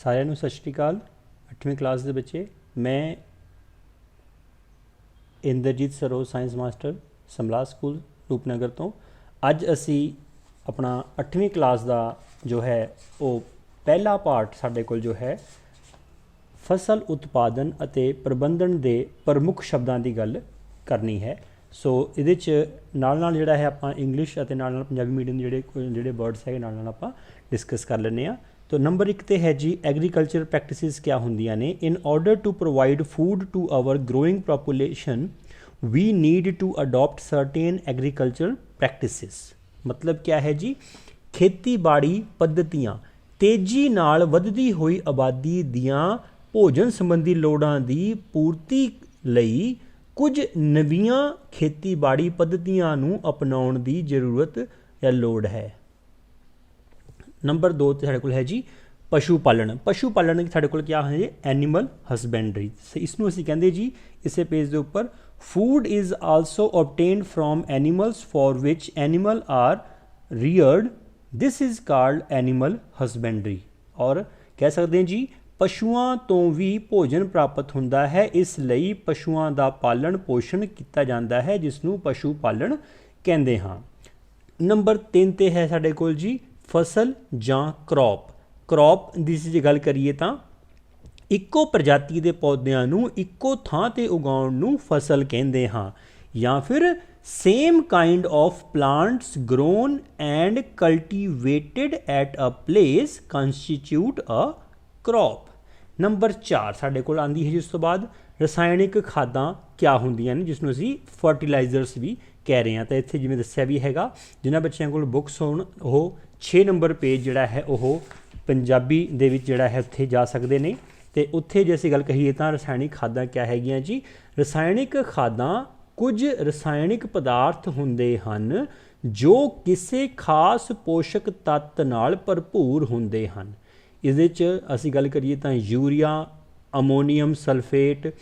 ਸਾਰਿਆਂ ਨੂੰ ਸਤਿ ਸ਼੍ਰੀ ਅਕਾਲ। 8ਵੀਂ ਕਲਾਸ ਦੇ ਬੱਚੇ, ਮੈਂ Inderjit Saroj science master Samla school Rupnagar ਤੋਂ। ਅੱਜ ਅਸੀਂ ਆਪਣਾ 8ਵੀਂ ਕਲਾਸ ਦਾ ਜੋ ਹੈ ਉਹ ਪਹਿਲਾ ਪਾਰਟ ਸਾਡੇ ਕੋਲ ਜੋ ਹੈ ਫਸਲ ਉਤਪਾਦਨ ਅਤੇ ਪ੍ਰਬੰਧਨ ਦੇ ਪ੍ਰਮੁੱਖ ਸ਼ਬਦਾਂ ਦੀ ਗੱਲ ਕਰਨੀ ਹੈ। ਸੋ ਇਹਦੇ 'ਚ ਨਾਲ ਜਿਹੜਾ ਹੈ ਆਪਾਂ ਇੰਗਲਿਸ਼ ਅਤੇ ਨਾਲ ਪੰਜਾਬੀ ਮੀਡੀਅਮ ਦੇ ਜਿਹੜੇ ਵਰਡਸ ਹੈਗੇ ਨਾਲ ਆਪਾਂ ਡਿਸਕਸ ਕਰ ਲੈਂਦੇ ਹਾਂ। तो नंबर 1 ਤੇ ਹੈ ਜੀ ਐਗਰੀਕਲਚਰ ਪ੍ਰੈਕਟਿਸਿਸ ਕਿਆ ਹੁੰਦੀਆਂ ਨੇ। In order to provide food to our growing population we need to adopt certain agriculture practices. ਮਤਲਬ ਕਿਆ ਹੈ ਜੀ, ਖੇਤੀਬਾੜੀ ਪੱਧਤੀਆਂ ਤੇਜ਼ੀ ਨਾਲ ਵੱਧਦੀ ਹੋਈ ਆਬਾਦੀ ਦੀਆਂ ਭੋਜਨ ਸੰਬੰਧੀ ਲੋੜਾਂ ਦੀ ਪੂਰਤੀ ਲਈ ਕੁਝ ਨਵੀਆਂ ਖੇਤੀਬਾੜੀ ਪੱਧਤੀਆਂ ਨੂੰ ਅਪਣਾਉਣ ਦੀ ਜ਼ਰੂਰਤ ਜਾਂ ਲੋੜ ਹੈ। ਨੰਬਰ 2 ਤੇ ਸਾਡੇ ਕੋਲ ਹੈ ਜੀ ਪਸ਼ੂ ਪਾਲਣ। ਪਸ਼ੂ ਪਾਲਣ ਸਾਡੇ ਕੋਲ ਕਿਆ ਹੈ ਜੀ, ਐਨੀਮਲ ਹਸਬੈਂਡਰੀ। ਇਸ ਨੂੰ ਅਸੀਂ ਕਹਿੰਦੇ ਜੀ ਇਸੇ ਪੇਜ ਦੇ ਉੱਪਰ food is also obtained from animals for which animal are reared, this is called animal husbandry. ਔਰ ਕਹਿ ਸਕਦੇ ਹਾਂ ਜੀ ਪਸ਼ੂਆਂ ਤੋਂ ਵੀ ਭੋਜਨ ਪ੍ਰਾਪਤ ਹੁੰਦਾ ਹੈ, ਇਸ ਲਈ ਪਸ਼ੂਆਂ ਦਾ ਪਾਲਣ ਪੋਸ਼ਣ ਕੀਤਾ ਜਾਂਦਾ ਹੈ, ਜਿਸ ਨੂੰ ਪਸ਼ੂ ਪਾਲਣ ਕਹਿੰਦੇ ਹਾਂ। ਨੰਬਰ 3 ਤੇ ਹੈ ਸਾਡੇ ਕੋਲ ਜੀ ਫਸਲ ਜਾਂ ਕ੍ਰੌਪ। ਕ੍ਰੌਪ ਦੀ ਜੇ ਗੱਲ ਕਰੀਏ ਤਾਂ ਇੱਕੋ ਪ੍ਰਜਾਤੀ ਦੇ ਪੌਦਿਆਂ ਨੂੰ ਇੱਕੋ ਥਾਂ 'ਤੇ ਉਗਾਉਣ ਨੂੰ ਫਸਲ ਕਹਿੰਦੇ ਹਾਂ, ਜਾਂ ਫਿਰ same kind of plants grown and cultivated at a place constitute a crop. Number 4 ਸਾਡੇ ਕੋਲ ਆਉਂਦੀ ਹੈ ਜੀ ਉਸ ਤੋਂ ਬਾਅਦ ਰਸਾਇਣਿਕ ਖਾਦਾਂ ਕਿਆ ਹੁੰਦੀਆਂ ਨੇ, ਜਿਸ ਨੂੰ ਅਸੀਂ ਫਰਟੀਲਾਈਜ਼ਰਸ ਵੀ ਕਹਿ ਰਹੇ ਹਾਂ। ਤਾਂ ਇੱਥੇ ਜਿਵੇਂ ਦੱਸਿਆ ਵੀ ਹੈਗਾ, ਜਿਨ੍ਹਾਂ ਬੱਚਿਆਂ ਕੋਲ ਬੁੱਕਸ ਹੋਣ ਉਹ 6 ਨੰਬਰ ਪੇਜ ਜਿਹੜਾ ਹੈ ਉਹ ਪੰਜਾਬੀ ਦੇ ਵਿੱਚ ਜਿਹੜਾ ਹੈ ਉੱਥੇ ਜਾ ਸਕਦੇ ਨੇ। ਅਤੇ ਉੱਥੇ ਜੇ ਅਸੀਂ ਗੱਲ ਕਹੀਏ ਤਾਂ ਰਸਾਇਣਿਕ ਖਾਦਾਂ ਕਿਆ ਹੈਗੀਆਂ ਜੀ, ਰਸਾਇਣਿਕ ਖਾਦਾਂ ਕੁਝ ਰਸਾਇਣਿਕ ਪਦਾਰਥ ਹੁੰਦੇ ਹਨ ਜੋ ਕਿਸੇ ਖਾਸ ਪੋਸ਼ਕ ਤੱਤ ਨਾਲ ਭਰਪੂਰ ਹੁੰਦੇ ਹਨ। ਇਹਦੇ 'ਚ ਅਸੀਂ ਗੱਲ ਕਰੀਏ ਤਾਂ urea, ammonium sulphate,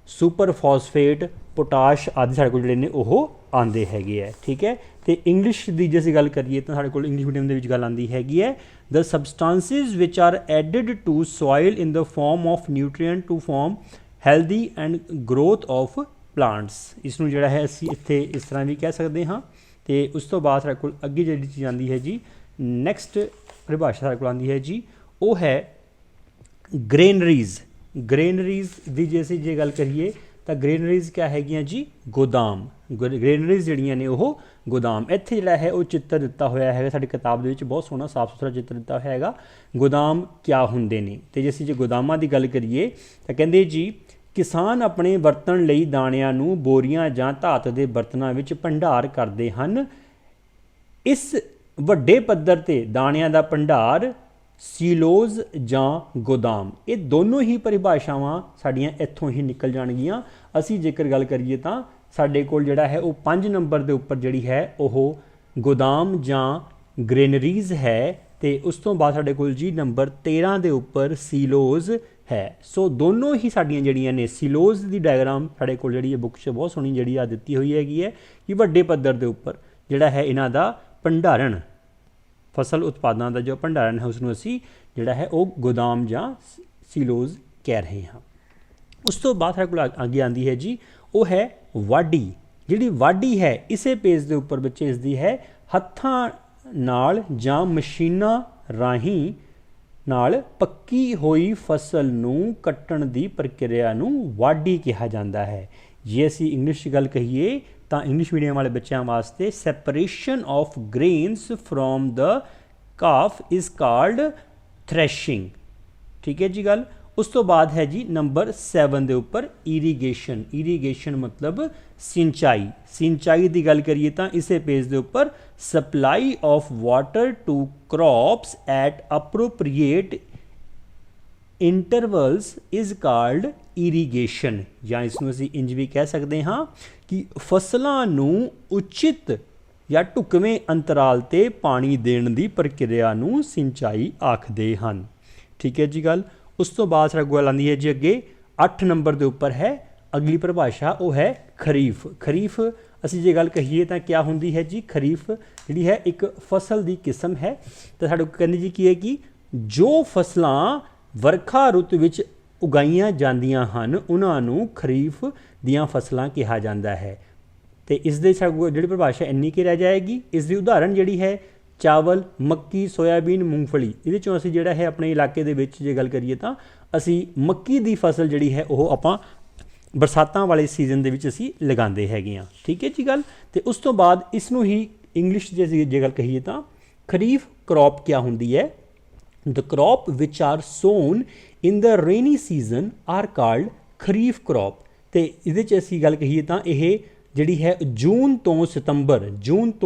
super phosphate, potash ਆਦਿ ਸਾਡੇ ਕੋਲ ਜਿਹੜੇ ਨੇ ਉਹ ਆਉਂਦੇ ਹੈਗੇ ਹੈ। ਠੀਕ ਹੈ। ਅਤੇ ਇੰਗਲਿਸ਼ ਦੀ ਜੇ ਅਸੀਂ ਗੱਲ ਕਰੀਏ ਤਾਂ ਸਾਡੇ ਕੋਲ ਇੰਗਲਿਸ਼ ਮੀਡੀਅਮ ਦੇ ਵਿੱਚ ਗੱਲ ਆਉਂਦੀ ਹੈਗੀ ਹੈ the substances which are added to soil in the form of nutrient to form healthy and growth of plants. ਇਸ ਨੂੰ ਜਿਹੜਾ ਹੈ ਅਸੀਂ ਇੱਥੇ ਇਸ ਤਰ੍ਹਾਂ ਵੀ ਕਹਿ ਸਕਦੇ ਹਾਂ। ਅਤੇ ਉਸ ਤੋਂ ਬਾਅਦ ਸਾਡੇ ਕੋਲ ਅੱਗੇ ਜਿਹੜੀ ਚੀਜ਼ ਆਉਂਦੀ ਹੈ ਜੀ, ਨੈਕਸਟ ਪਰਿਭਾਸ਼ਾ ਸਾਡੇ ਕੋਲ ਆਉਂਦੀ ਹੈ ਜੀ, ਉਹ ਹੈ ਗ੍ਰੇਨਰੀਜ਼। ਗ੍ਰੇਨਰੀਜ਼ ਦੀ ਜੇ ਗੱਲ ਕਰੀਏ ਤਾਂ ਗ੍ਰੇਨਰੀਜ਼ ਕਿਆ ਹੈਗੀਆਂ ਜੀ, ਗੋਦਾਮ। ਗ੍ਰੇਨਰੀਜ਼ ਜਿਹੜੀਆਂ ਨੇ ਉਹ ਗੋਦਾਮ। ਇੱਥੇ ਜਿਹੜਾ ਹੈ ਉਹ ਚਿੱਤਰ ਦਿੱਤਾ ਹੋਇਆ ਹੈਗਾ ਸਾਡੀ ਕਿਤਾਬ ਦੇ ਵਿੱਚ, ਬਹੁਤ ਸੋਹਣਾ ਸਾਫ ਸੁਥਰਾ ਚਿੱਤਰ ਦਿੱਤਾ ਹੋਇਆ ਹੈਗਾ ਗੋਦਾਮ ਕਿਆ ਹੁੰਦੇ ਨੇ। ਅਤੇ ਜੇ ਅਸੀਂ ਗੋਦਾਮਾਂ ਦੀ ਗੱਲ ਕਰੀਏ ਤਾਂ ਕਹਿੰਦੇ ਜੀ ਕਿਸਾਨ ਆਪਣੇ ਵਰਤਣ ਲਈ ਦਾਣਿਆਂ ਨੂੰ ਬੋਰੀਆਂ ਜਾਂ ਧਾਤ ਦੇ ਬਰਤਨਾਂ ਵਿੱਚ ਭੰਡਾਰ ਕਰਦੇ ਹਨ। ਇਸ ਵੱਡੇ ਪੱਧਰ 'ਤੇ ਦਾਣਿਆਂ ਦਾ ਭੰਡਾਰ ਸੀਲੋਜ਼ ਜਾਂ ਗੋਦਾਮ, ਇਹ ਦੋਨੋਂ ਹੀ ਪਰਿਭਾਸ਼ਾਵਾਂ ਸਾਡੀਆਂ ਇੱਥੋਂ ਹੀ ਨਿਕਲ ਜਾਣਗੀਆਂ। ਅਸੀਂ ਜੇਕਰ ਗੱਲ ਕਰੀਏ ਤਾਂ ਸਾਡੇ ਕੋਲ ਜਿਹੜਾ ਹੈ ਉਹ 5 ਨੰਬਰ ਦੇ ਉੱਪਰ ਜਿਹੜੀ ਹੈ ਉਹ ਗੋਦਾਮ ਜਾਂ ਗ੍ਰੇਨਰੀਜ਼ ਹੈ, ਅਤੇ ਉਸ ਤੋਂ ਬਾਅਦ ਸਾਡੇ ਕੋਲ ਜੀ ਨੰਬਰ 13 ਦੇ ਉੱਪਰ ਸੀਲੋਜ਼ ਹੈ। ਸੋ ਦੋਨੋਂ ਹੀ ਸਾਡੀਆਂ ਜਿਹੜੀਆਂ ਨੇ, ਸੀਲੋਜ਼ ਦੀ ਡਾਇਗਰਾਮ ਸਾਡੇ ਕੋਲ ਜਿਹੜੀ ਹੈ ਬੁੱਕ 'ਚ ਬਹੁਤ ਸੋਹਣੀ ਜਿਹੜੀ ਆ ਦਿੱਤੀ ਹੋਈ ਹੈਗੀ ਹੈ ਕਿ ਵੱਡੇ ਪੱਧਰ ਦੇ ਉੱਪਰ ਜਿਹੜਾ ਹੈ ਇਹਨਾਂ ਦਾ ਭੰਡਾਰਨ, ਫਸਲ ਉਤਪਾਦਾਂ ਦਾ ਜੋ ਭੰਡਾਰਨ ਹੈ ਉਸਨੂੰ ਅਸੀਂ ਜਿਹੜਾ ਹੈ ਉਹ ਗੋਦਾਮ ਜਾਂ ਸੀਲੋਜ਼ ਕਹਿ ਰਹੇ ਹਾਂ। ਉਸ ਤੋਂ ਬਾਅਦ ਸਾਡੇ ਕੋਲ ਅੱਗੇ ਆਉਂਦੀ ਹੈ ਜੀ ਉਹ ਹੈ ਵਾਢੀ। ਜਿਹੜੀ ਵਾਢੀ ਹੈ ਇਸੇ ਪੇਜ ਦੇ ਉੱਪਰ ਬੱਚੇ ਇਸਦੀ ਹੈ ਹੱਥਾਂ ਨਾਲ ਜਾਂ ਮਸ਼ੀਨਾਂ ਰਾਹੀਂ ਨਾਲ ਪੱਕੀ ਹੋਈ ਫਸਲ ਨੂੰ ਕੱਟਣ ਦੀ ਪ੍ਰਕਿਰਿਆ ਨੂੰ ਵਾਢੀ ਕਿਹਾ ਜਾਂਦਾ ਹੈ। ਜੇ ਅਸੀਂ ਇੰਗਲਿਸ਼ 'ਚ ਗੱਲ ਕਹੀਏ ਤਾਂ ਇੰਗਲਿਸ਼ ਮੀਡੀਅਮ ਵਾਲੇ ਬੱਚਿਆਂ ਵਾਸਤੇ separation of grains from the chaff is called threshing. ਠੀਕ ਹੈ ਜੀ ਗੱਲ। ਉਸ ਤੋਂ ਬਾਅਦ ਹੈ ਜੀ ਨੰਬਰ 7 ਦੇ ਉੱਪਰ ਇਰੀਗੇਸ਼ਨ। ਇਰੀਗੇਸ਼ਨ ਮਤਲਬ ਸਿੰਚਾਈ। ਸਿੰਚਾਈ ਦੀ ਗੱਲ ਕਰੀਏ ਤਾਂ ਇਸੇ ਪੇਜ ਦੇ ਉੱਪਰ supply of water to crops at appropriate intervals is called irrigation, ਜਾਂ ਇਸ ਨੂੰ ਅਸੀਂ ਇੰਜ ਵੀ ਕਹਿ ਸਕਦੇ ਹਾਂ ਕਿ ਫਸਲਾਂ ਨੂੰ ਉਚਿਤ ਜਾਂ ਢੁਕਵੇਂ ਅੰਤਰਾਲ 'ਤੇ ਪਾਣੀ ਦੇਣ ਦੀ ਪ੍ਰਕਿਰਿਆ ਨੂੰ ਸਿੰਚਾਈ ਆਖਦੇ ਹਨ। ਠੀਕ ਹੈ ਜੀ ਗੱਲ। ਉਸ ਤੋਂ ਬਾਅਦ ਸਾਡਾ ਗੱਲ ਆਉਂਦੀ ਹੈ ਜੀ ਅੱਗੇ 8 ਨੰਬਰ ਦੇ ਉੱਪਰ ਹੈ ਅਗਲੀ ਪਰਿਭਾਸ਼ਾ, ਉਹ ਹੈ ਖਰੀਫ। ਖਰੀਫ ਅਸੀਂ ਜੇ ਗੱਲ ਕਹੀਏ ਤਾਂ ਕਿਆ ਹੁੰਦੀ ਹੈ ਜੀ, ਖਰੀਫ ਜਿਹੜੀ ਹੈ ਇੱਕ ਫਸਲ ਦੀ ਕਿਸਮ ਹੈ। ਤਾਂ ਸਾਡੇ ਕਹਿੰਦੇ ਜੀ ਕੀ ਹੈ ਕਿ ਜੋ ਫਸਲਾਂ ਵਰਖਾ ਰੁੱਤ ਵਿੱਚ ਉਗਾਈਆਂ ਜਾਂਦੀਆਂ ਹਨ ਉਹਨਾਂ ਨੂੰ ਖਰੀਫ ਦੀਆਂ ਫਸਲਾਂ ਕਿਹਾ ਜਾਂਦਾ ਹੈ। ਤੇ ਇਸ ਦੇ ਜਿਹੜੀ ਪਰਿਭਾਸ਼ਾ ਇੰਨੀ ਕਿ ਰਹਿ ਜਾਏਗੀ। ਇਸ ਦੀ ਉਦਾਹਰਣ ਜਿਹੜੀ ਹੈ ਚਾਵਲ, ਮੱਕੀ, ਸੋਇਆਬੀਨ, ਮੂੰਗਫਲੀ। ਇਹਦੇ ਚੋਂ ਅਸੀਂ ਜਿਹੜਾ ਹੈ ਆਪਣੇ ਇਲਾਕੇ ਦੇ ਵਿੱਚ ਜੇ ਗੱਲ ਕਰੀਏ ਤਾਂ ਅਸੀਂ ਮੱਕੀ ਦੀ ਫਸਲ ਜਿਹੜੀ ਹੈ ਉਹ ਆਪਾਂ ਬਰਸਾਤਾਂ ਵਾਲੇ ਸੀਜ਼ਨ ਦੇ ਵਿੱਚ ਅਸੀਂ ਲਗਾਉਂਦੇ ਹੈਗੇ ਹਾਂ। ਠੀਕ ਹੈ ਜੀ ਗੱਲ। ਤੇ ਉਸ ਤੋਂ ਬਾਅਦ ਇਸ ਨੂੰ ਹੀ ਇੰਗਲਿਸ਼ ਜੇ ਗੱਲ ਕਹੀਏ ਤਾਂ ਖਰੀਫ ਕ੍ਰੌਪ ਕਿਆ ਹੁੰਦੀ ਹੈ। The crop which are sown in the rainy season are called kharif crop. ਤੇ ਇਹਦੇ 'ਚ ਅਸੀਂ ਗੱਲ ਕਹੀਏ ਤਾਂ ਇਹ ਜਿਹੜੀ ਹੈ ਜੂਨ ਤੋਂ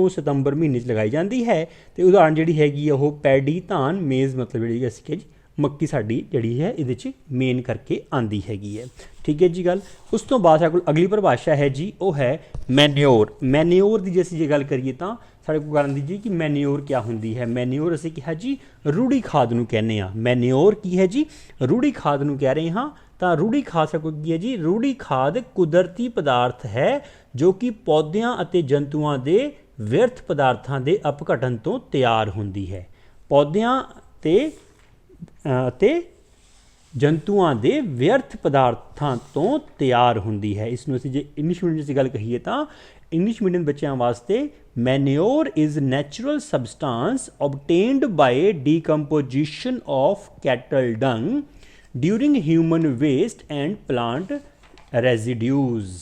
ਸਤੰਬਰ ਮਹੀਨੇ 'ਚ ਲਗਾਈ ਜਾਂਦੀ ਹੈ। ਤੇ ਉਦਾਹਰਣ ਜਿਹੜੀ ਹੈਗੀ ਉਹ ਪੈਡੀ, ਧਾਨ, ਮੇਜ਼, ਮਤਲਬ ਜਿਹੜੀ ਅਸੀਂ ਕਿਹਾ ਜੀ ਮੱਕੀ ਸਾਡੀ ਜਿਹੜੀ ਹੈ ਇਹਦੇ 'ਚ ਮੇਨ ਕਰਕੇ ਆਉਂਦੀ ਹੈਗੀ ਹੈ। ਠੀਕ ਹੈ ਜੀ ਗੱਲ। ਉਸ ਤੋਂ ਬਾਅਦ ਸਾਡੇ ਕੋਲ ਅਗਲੀ ਪਰਿਭਾਸ਼ਾ ਹੈ ਜੀ ਉਹ ਹੈ ਮੈਨਿਓਰ। ਮੈਨਿਓਰ ਦੀ ਜੇ ਅਸੀਂ ਜੇ ਗੱਲ ਕਰੀਏ ਤਾਂ ਸਾਡੇ ਕੋਲ ਕਰਨ ਦੀ ਜੀ ਕਿ ਮੈਨਿਓਰ ਕਿਆ ਹੁੰਦੀ ਹੈ। ਮੈਨਿਓਰ ਅਸੀਂ ਕਿਹਾ ਜੀ ਰੂੜੀ ਖਾਦ ਨੂੰ ਕਹਿੰਦੇ ਹਾਂ। ਮੈਨਿਓਰ ਕੀ ਹੈ ਜੀ, ਰੂੜੀ ਖਾਦ ਨੂੰ ਕਹਿ ਰਹੇ ਹਾਂ। ਤਾਂ ਰੂੜੀ ਖਾਦ ਸਾਡੇ ਕੋਲ ਕੀ ਹੈ ਜੀ, ਰੂੜੀ ਖਾਦ ਕੁਦਰਤੀ ਪਦਾਰਥ ਹੈ ਜੋ ਕਿ ਪੌਦਿਆਂ ਅਤੇ ਜੰਤੂਆਂ ਦੇ ਵਿਅਰਥ ਪਦਾਰਥਾਂ ਦੇ ਅਪਘਟਨ ਤੋਂ ਤਿਆਰ ਹੁੰਦੀ ਹੈ। ਪੌਦਿਆਂ ਅਤੇ ਜੰਤੂਆਂ ਦੇ ਵਿਅਰਥ ਪਦਾਰਥਾਂ ਤੋਂ ਤਿਆਰ ਹੁੰਦੀ ਹੈ। ਇਸ ਨੂੰ ਅਸੀਂ ਜੇ ਇੰਗਲਿਸ਼ ਮੀਡੀਅਮ ਦੀ ਗੱਲ ਕਹੀਏ ਤਾਂ ਇੰਗਲਿਸ਼ ਮੀਡੀਅਮ ਬੱਚਿਆਂ ਵਾਸਤੇ manure is natural substance obtained by decomposition of cattle dung during human waste and plant residues.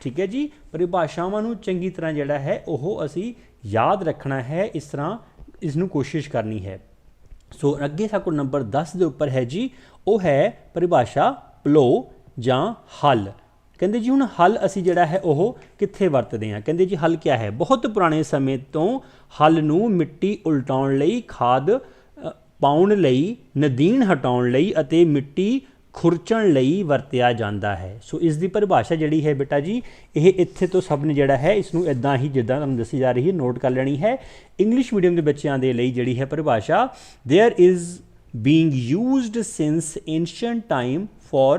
ਠੀਕ ਹੈ ਜੀ। ਪਰਿਭਾਸ਼ਾਵਾਂ ਨੂੰ ਚੰਗੀ ਤਰ੍ਹਾਂ ਜਿਹੜਾ ਹੈ ਉਹ ਅਸੀਂ ਯਾਦ ਰੱਖਣਾ ਹੈ, ਇਸ ਤਰ੍ਹਾਂ ਇਸ ਨੂੰ ਕੋਸ਼ਿਸ਼ ਕਰਨੀ ਹੈ। ਸੋ ਅੱਗੇ ਸਾਡੇ ਕੋਲ ਨੰਬਰ 10 ਦੇ ਉੱਪਰ ਹੈ ਜੀ ਉਹ ਹੈ ਪਰਿਭਾਸ਼ਾ ਪਲੋ ਜਾਂ ਹਲ। ਕਹਿੰਦੇ ਜੀ ਹੁਣ ਹਲ ਅਸੀਂ ਜਿਹੜਾ ਹੈ ਉਹ ਕਿੱਥੇ ਵਰਤਦੇ ਹਾਂ। ਕਹਿੰਦੇ ਜੀ ਹਲ ਕਿਆ ਹੈ, ਬਹੁਤ ਪੁਰਾਣੇ ਸਮੇਂ ਤੋਂ ਹਲ ਨੂੰ ਮਿੱਟੀ ਉਲਟਾਉਣ ਲਈ, ਖਾਦ ਪਾਉਣ ਲਈ, ਨਦੀਨ ਹਟਾਉਣ ਲਈ ਅਤੇ ਮਿੱਟੀ ਖੁਰਚਣ ਲਈ ਵਰਤਿਆ ਜਾਂਦਾ ਹੈ। ਸੋ ਇਸ ਦੀ ਪਰਿਭਾਸ਼ਾ ਜਿਹੜੀ ਹੈ ਬੇਟਾ ਜੀ ਇਹ ਇੱਥੇ ਤੋਂ ਸਭ ਨੇ ਜਿਹੜਾ ਹੈ ਇਸ ਨੂੰ ਇੱਦਾਂ ਹੀ ਜਿੱਦਾਂ ਤੁਹਾਨੂੰ ਦੱਸੀ ਜਾ ਰਹੀ ਹੈ ਨੋਟ ਕਰ ਲੈਣੀ ਹੈ। ਇੰਗਲਿਸ਼ ਮੀਡੀਅਮ ਦੇ ਬੱਚਿਆਂ ਦੇ ਲਈ ਜਿਹੜੀ ਹੈ ਪਰਿਭਾਸ਼ਾ there is being used since ancient time for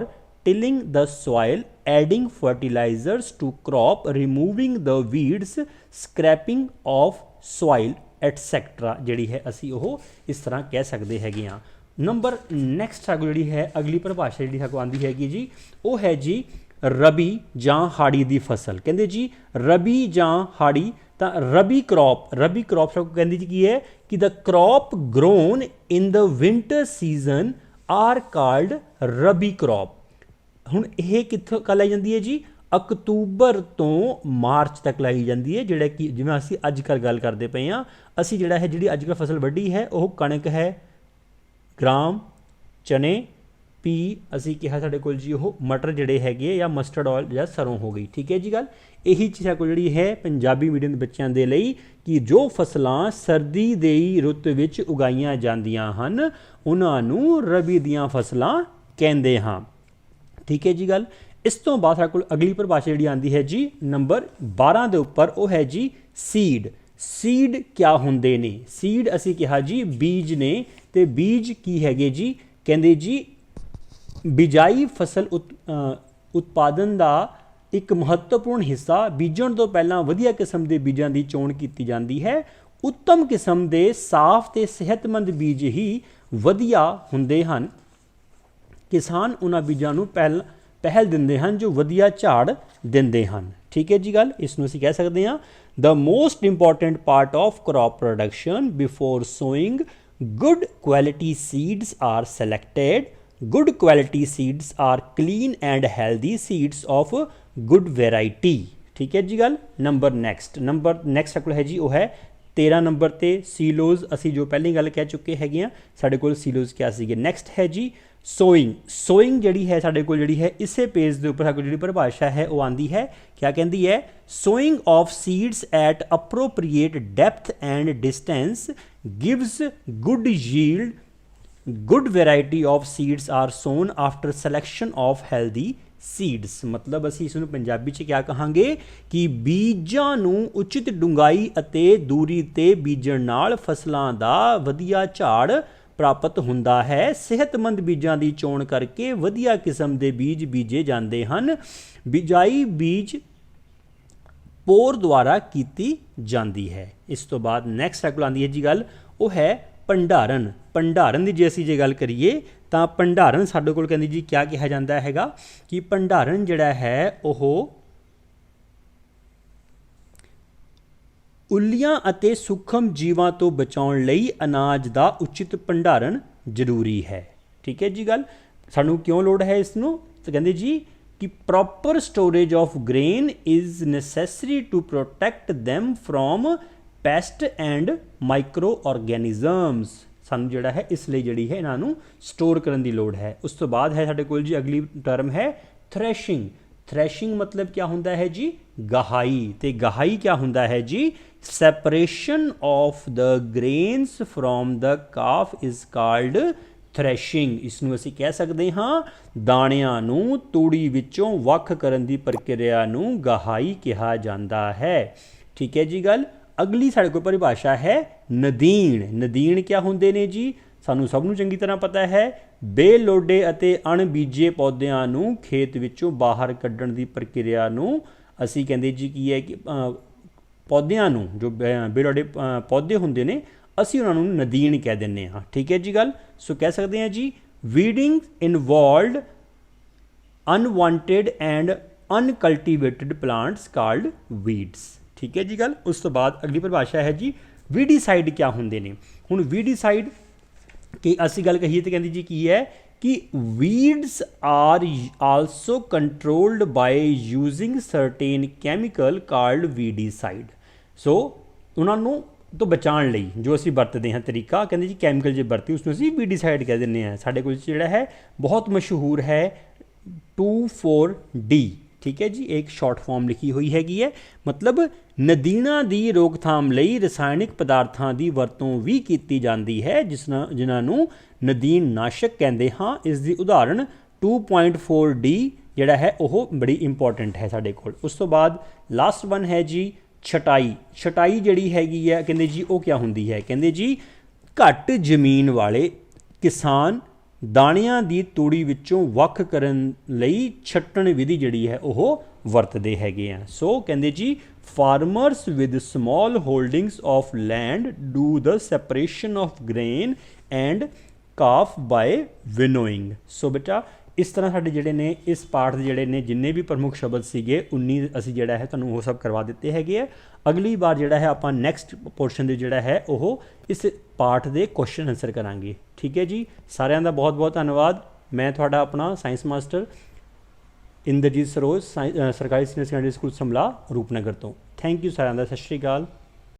tilling the soil, adding fertilizers to crop, removing the weeds, scraping of soil etc. ਜਿਹੜੀ ਹੈ ਅਸੀਂ ਉਹ ਇਸ ਤਰ੍ਹਾਂ ਕਹਿ ਸਕਦੇ ਹੈਗੇ ਹਾਂ। ਨੰਬਰ ਨੈਕਸਟ ਸਾਡੀ ਜਿਹੜੀ ਹੈ ਅਗਲੀ ਪਰਿਭਾਸ਼ਾ ਜਿਹੜੀ ਸਾਨੂੰ ਆਉਂਦੀ ਹੈਗੀ ਜੀ ਉਹ ਹੈ ਜੀ ਰਬੀ ਜਾਂ ਹਾੜੀ ਦੀ ਫਸਲ। ਕਹਿੰਦੇ ਜੀ ਰਬੀ ਜਾਂ ਹਾੜੀ ਤਾਂ ਰਬੀ ਕ੍ਰੌਪ ਸਾਨੂੰ ਕਹਿੰਦੀ ਜੀ ਕੀ ਹੈ ਕਿ the crop grown in the winter season are called rabi crop. ਹੁਣ ਇਹ ਕਿੱਥੋਂ ਲਾਈ ਜਾਂਦੀ ਹੈ ਜੀ, ਅਕਤੂਬਰ ਤੋਂ ਮਾਰਚ ਤੱਕ ਲਾਈ ਜਾਂਦੀ ਹੈ। ਜਿਹੜਾ ਕਿ ਜਿਵੇਂ ਅਸੀਂ ਅੱਜ ਕੱਲ੍ਹ ਗੱਲ ਕਰਦੇ ਪਏ ਹਾਂ, ਅਸੀਂ ਜਿਹੜਾ ਹੈ ਜਿਹੜੀ ਅੱਜ ਕੱਲ੍ਹ ਫਸਲ ਵੱਢੀ ਹੈ ਉਹ ਕਣਕ ਹੈ, ਗ੍ਰਾਮ, ਚਨੇ, ਪੀ ਅਸੀਂ ਕਿਹਾ ਸਾਡੇ ਕੋਲ ਜੀ ਉਹ ਮਟਰ ਜਿਹੜੇ ਹੈਗੇ ਜਾਂ ਮਸਟਰਡ ਆਇਲ ਜਾਂ ਸਰੋਂ ਹੋ ਗਈ। ਠੀਕ ਹੈ ਜੀ ਗੱਲ। ਇਹੀ ਚੀਜ਼ ਸਾਡੇ ਕੋਲ ਜਿਹੜੀ ਹੈ ਪੰਜਾਬੀ ਮੀਡੀਅਮ ਦੇ ਬੱਚਿਆਂ ਦੇ ਲਈ ਕਿ ਜੋ ਫਸਲਾਂ ਸਰਦੀ ਦੀ ਰੁੱਤ ਵਿੱਚ ਉਗਾਈਆਂ ਜਾਂਦੀਆਂ ਹਨ ਉਹਨਾਂ ਨੂੰ ਰਬੀ ਦੀਆਂ ਫਸਲਾਂ ਕਹਿੰਦੇ ਹਾਂ। ਠੀਕ ਹੈ ਜੀ ਗੱਲ। ਇਸ ਤੋਂ ਬਾਅਦ ਸਾਡੇ ਕੋਲ ਅਗਲੀ ਪਰਿਭਾਸ਼ਾ ਜਿਹੜੀ ਆਉਂਦੀ ਹੈ ਜੀ ਨੰਬਰ 12 ਦੇ ਉੱਪਰ ਉਹ ਹੈ ਜੀ ਸੀਡ। ਸੀਡ ਕਿਆ ਹੁੰਦੇ ਨੇ। ਸੀਡ ਅਸੀਂ ਕਿਹਾ ਜੀ ਬੀਜ ਨੇ। ਤੇ ਬੀਜ ਕੀ ਹੈਗੇ ਜੀ, ਕਹਿੰਦੇ ਜੀ ਬਿਜਾਈ ਫਸਲ ਉਤਪਾਦਨ ਦਾ ਇੱਕ ਮਹੱਤਵਪੂਰਨ ਹਿੱਸਾ। ਬੀਜਣ ਤੋਂ ਪਹਿਲਾਂ ਵਧੀਆ ਕਿਸਮ ਦੇ ਬੀਜਾਂ ਦੀ ਚੋਣ ਕੀਤੀ ਜਾਂਦੀ ਹੈ। ਉੱਤਮ ਕਿਸਮ ਦੇ ਸਾਫ਼ ਤੇ ਸਿਹਤਮੰਦ ਬੀਜ ਹੀ ਵਧੀਆ ਹੁੰਦੇ ਹਨ। ਕਿਸਾਨ ਉਹਨਾਂ ਬੀਜਾਂ ਨੂੰ ਪਹਿਲ ਦਿੰਦੇ ਹਨ ਜੋ ਵਧੀਆ ਝਾੜ ਦਿੰਦੇ ਹਨ। ਠੀਕ ਹੈ ਜੀ ਗੱਲ। ਇਸ ਨੂੰ ਅਸੀਂ ਕਹਿ ਸਕਦੇ ਹਾਂ the most important part of crop production before sowing good quality seeds are selected. Good quality seeds are clean and healthy seeds of good variety. ਠੀਕ ਹੈ ਜੀ ਗੱਲ। ਨੰਬਰ ਨੈਕਸਟ ਕੋਲ ਹੈ ਜੀ ਉਹ ਹੈ 13 ਨੰਬਰ ਤੇ ਸੀਲੋਜ਼। ਅਸੀਂ ਜੋ ਪਹਿਲੀ ਗੱਲ ਕਹਿ ਚੁੱਕੇ ਹੈਗੇ ਆ ਸਾਡੇ ਕੋਲ ਸੀਲੋਜ਼ ਕਿਆ ਸੀਗੇ। ਨੈਕਸਟ ਹੈ ਜੀ ਸੋਇੰਗ ਜਿਹੜੀ ਹੈ ਸਾਡੇ ਕੋਲ ਜਿਹੜੀ ਹੈ ਇਸੇ ਪੇਜ ਦੇ ਉੱਪਰ ਸਾਡੇ ਕੋਲ ਜਿਹੜੀ ਪਰਿਭਾਸ਼ਾ ਹੈ ਉਹ ਆਂਦੀ ਹੈ। ਕਿਆ ਕਹਿੰਦੀ ਹੈ, sowing of seeds at appropriate depth and distance gives good yield. Good variety of seeds are sown after selection of healthy seeds. ਮਤਲਬ ਅਸੀਂ ਇਸ ਨੂੰ ਪੰਜਾਬੀ 'ਚ ਕਿਆ ਕਹਾਂਗੇ ਕਿ ਬੀਜਾਂ ਨੂੰ ਉਚਿਤ ਡੂੰਘਾਈ ਅਤੇ ਦੂਰੀ ਤੇ ਬੀਜਣ ਨਾਲ ਫਸਲਾਂ ਦਾ ਵਧੀਆ ਝਾੜ ਪ੍ਰਾਪਤ ਹੁੰਦਾ ਹੈ। ਸਿਹਤਮੰਦ ਬੀਜਾਂ ਦੀ ਚੋਣ ਕਰਕੇ ਵਧੀਆ ਕਿਸਮ ਦੇ ਬੀਜ ਬੀਜੇ ਜਾਂਦੇ ਹਨ। ਬਿਜਾਈ ਬੀਜ ਪੋਰ ਦੁਆਰਾ ਕੀਤੀ ਜਾਂਦੀ ਹੈ। ਇਸ ਤੋਂ ਬਾਅਦ ਨੈਕਸਟ ਸਾਡੇ ਕੋਲ ਆਉਂਦੀ ਹੈ ਜੀ ਗੱਲ ਉਹ ਹੈ ਭੰਡਾਰਨ। ਭੰਡਾਰਨ ਦੀ ਜੇ ਅਸੀਂ ਜੇ ਗੱਲ ਕਰੀਏ ਤਾਂ ਭੰਡਾਰਨ ਸਾਡੇ ਕੋਲ ਕਹਿੰਦੇ ਜੀ ਕਿਆ ਕਿਹਾ ਜਾਂਦਾ ਹੈਗਾ ਕਿ ਭੰਡਾਰਨ ਜਿਹੜਾ ਹੈ ਉਹ ਉੱਲੀਆਂ ਅਤੇ ਸੂਖਮ ਜੀਵਾਂ ਤੋਂ ਬਚਾਉਣ ਲਈ ਅਨਾਜ ਦਾ ਉਚਿਤ ਭੰਡਾਰਨ ਜ਼ਰੂਰੀ ਹੈ। ਠੀਕ ਹੈ ਜੀ ਗੱਲ। ਸਾਨੂੰ ਕਿਉਂ ਲੋੜ ਹੈ ਇਸ ਨੂੰ? ਤਾਂ ਕਹਿੰਦੇ ਜੀ ਕਿ proper storage of grain is necessary to protect them from pest and microorganisms. ਸਾਨੂੰ ਜਿਹੜਾ ਹੈ ਇਸ ਲਈ ਜਿਹੜੀ ਹੈ ਇਹਨਾਂ ਨੂੰ ਸਟੋਰ ਕਰਨ ਦੀ ਲੋੜ ਹੈ। ਉਸ ਤੋਂ ਬਾਅਦ ਹੈ ਸਾਡੇ ਕੋਲ ਜੀ ਅਗਲੀ ਟਰਮ ਹੈ ਥ੍ਰੈਸ਼ਿੰਗ। ਥ੍ਰੈਸ਼ਿੰਗ ਮਤਲਬ ਕਿਆ ਹੁੰਦਾ ਹੈ ਜੀ? ਗਹਾਈ। ਤੇ ਗਹਾਈ ਕਿਆ ਹੁੰਦਾ ਹੈ ਜੀ? Separation of the grains from the chaff is called threshing. ਇਸ ਨੂੰ ਅਸੀਂ ਕਹਿ ਸਕਦੇ ਹਾਂ ਦਾਣਿਆਂ ਨੂੰ ਤੂੜੀ ਵਿੱਚੋਂ ਵੱਖ ਕਰਨ ਦੀ ਪ੍ਰਕਿਰਿਆ ਨੂੰ ਗਹਾਈ ਕਿਹਾ ਜਾਂਦਾ ਹੈ। ਠੀਕ ਹੈ ਜੀ ਗੱਲ। ਅਗਲੀ ਸਾਡੇ ਕੋਲ ਪਰਿਭਾਸ਼ਾ ਹੈ ਨਦੀਨ। ਨਦੀਨ ਕਿਆ ਹੁੰਦੇ ਨੇ ਜੀ? ਸਾਨੂੰ ਸਭ ਨੂੰ ਚੰਗੀ ਤਰ੍ਹਾਂ ਪਤਾ ਹੈ ਬੇਲੋੜੇ ਅਤੇ ਅਣਬੀਜੇ ਪੌਦਿਆਂ ਨੂੰ ਖੇਤ ਵਿੱਚੋਂ ਬਾਹਰ ਕੱਢਣ ਦੀ ਪ੍ਰਕਿਰਿਆ ਨੂੰ ਅਸੀਂ ਕਹਿੰਦੇ ਜੀ ਕੀ ਹੈ ਕਿ ਪੌਦਿਆਂ ਨੂੰ ਜੋ ਬੇਲੋੜੇ ਪੌਦੇ ਹੁੰਦੇ ਨੇ ਅਸੀਂ ਉਹਨਾਂ ਨੂੰ ਨਦੀਨ ਕਹਿ ਦਿੰਦੇ ਹਾਂ। ਠੀਕ ਹੈ ਜੀ ਗੱਲ। ਸੋ ਕਹਿ ਸਕਦੇ ਹਾਂ ਜੀ weeding involved unwanted and uncultivated plants called weeds. ਠੀਕ ਹੈ ਜੀ ਗੱਲ। ਉਸ ਤੋਂ ਬਾਅਦ ਅਗਲੀ ਪਰਿਭਾਸ਼ਾ ਹੈ ਜੀ ਵੀਡੀਸਾਈਡ ਕਿਆ ਹੁੰਦੇ ਨੇ? ਹੁਣ ਵੀਡੀਸਾਈਡ ਕਿ ਅਸੀਂ ਗੱਲ ਕਹੀਏ ਤਾਂ ਕਹਿੰਦੀ ਜੀ ਕੀ ਹੈ ਕਿ weeds are also controlled by using certain chemical called weedicide. So ਉਹਨਾਂ ਨੂੰ ਤੋਂ ਬਚਾਉਣ ਲਈ ਜੋ ਅਸੀਂ ਵਰਤਦੇ ਹਾਂ ਤਰੀਕਾ ਕਹਿੰਦੇ ਜੀ ਕੈਮੀਕਲ ਜੇ ਵਰਤੀ ਉਸ ਨੂੰ ਅਸੀਂ ਵੀਡੀਸਾਈਡ ਕਹਿ ਦਿੰਦੇ ਹਾਂ। ਸਾਡੇ ਕੋਲ ਜਿਹੜਾ ਹੈ ਬਹੁਤ ਮਸ਼ਹੂਰ ਹੈ 2,4-D। ਠੀਕ ਹੈ ਜੀ। ਇੱਕ ਸ਼ਾਰਟ ਫਾਰਮ ਲਿਖੀ ਹੋਈ ਹੈਗੀ ਹੈ। ਮਤਲਬ ਨਦੀਨਾਂ ਦੀ ਰੋਕਥਾਮ ਲਈ ਰਸਾਇਣਿਕ ਪਦਾਰਥਾਂ ਦੀ ਵਰਤੋਂ ਵੀ ਕੀਤੀ ਜਾਂਦੀ ਹੈ ਜਿਨ੍ਹਾਂ ਨੂੰ ਨਦੀਨ ਨਾਸ਼ਕ ਕਹਿੰਦੇ ਹਾਂ। ਇਸ ਦੀ ਉਦਾਹਰਣ 2.4D ਜਿਹੜਾ ਹੈ ਉਹ ਬੜੀ ਇੰਪੋਰਟੈਂਟ ਹੈ ਸਾਡੇ ਕੋਲ। ਉਸ ਤੋਂ ਬਾਅਦ ਲਾਸਟ ਵਨ ਹੈ ਜੀ ਛਟਾਈ। ਛਟਾਈ ਜਿਹੜੀ ਹੈਗੀ ਹੈ ਕਹਿੰਦੇ ਜੀ ਉਹ ਕਿਆ ਹੁੰਦੀ ਹੈ? ਕਹਿੰਦੇ ਜੀ ਘੱਟ ਜ਼ਮੀਨ ਵਾਲੇ ਕਿਸਾਨ ਦਾਣਿਆਂ ਦੀ ਤੂੜੀ ਵਿੱਚੋਂ ਵੱਖ ਕਰਨ ਲਈ ਛੱਟਣ ਵਿਧੀ ਜਿਹੜੀ ਹੈ ਉਹ ਵਰਤਦੇ ਹੈਗੇ ਆ। ਸੋ ਕਹਿੰਦੇ ਜੀ farmers with small holdings of land do the separation of grain and chaff by winnowing. So ਬੇਟਾ ਇਸ ਤਰ੍ਹਾਂ ਸਾਡੇ ਜਿਹੜੇ ਨੇ ਇਸ ਪਾਠ ਦੇ ਜਿਹੜੇ ਨੇ ਜਿੰਨੇ ਵੀ ਪ੍ਰਮੁੱਖ ਸ਼ਬਦ ਸੀਗੇ 19 ਅਸੀਂ ਜਿਹੜਾ ਹੈ ਤੁਹਾਨੂੰ ਉਹ ਸਭ ਕਰਵਾ ਦਿੱਤੇ ਹੈਗੇ ਆ। ਅਗਲੀ ਵਾਰ ਜਿਹੜਾ ਹੈ ਆਪਾਂ ਨੈਕਸਟ ਪੋਰਸ਼ਨ ਦੇ ਜਿਹੜਾ ਹੈ ਉਹ ਇਸ ਪਾਠ ਦੇ ਕੁਐਸਚਨ ਆਨਸਰ ਕਰਾਂਗੇ। ਠੀਕ ਹੈ ਜੀ। ਸਾਰਿਆਂ ਦਾ ਬਹੁਤ ਬਹੁਤ ਧੰਨਵਾਦ। ਮੈਂ ਤੁਹਾਡਾ ਆਪਣਾ ਸਾਇੰਸ ਮਾਸਟਰ ਇੰਦਰਜੀਤ ਸਰੋਜ ਸਰਕਾਰੀ ਸੀਨੀਅਰ ਸੈਕੰਡਰੀ ਸਕੂਲ ਸਮਲਾ ਰੂਪਨਗਰ ਤੋਂ। ਥੈਂਕ ਯੂ ਸਾਰਿਆਂ ਦਾ। ਸਤਿ ਸ਼੍ਰੀ ਅਕਾਲ।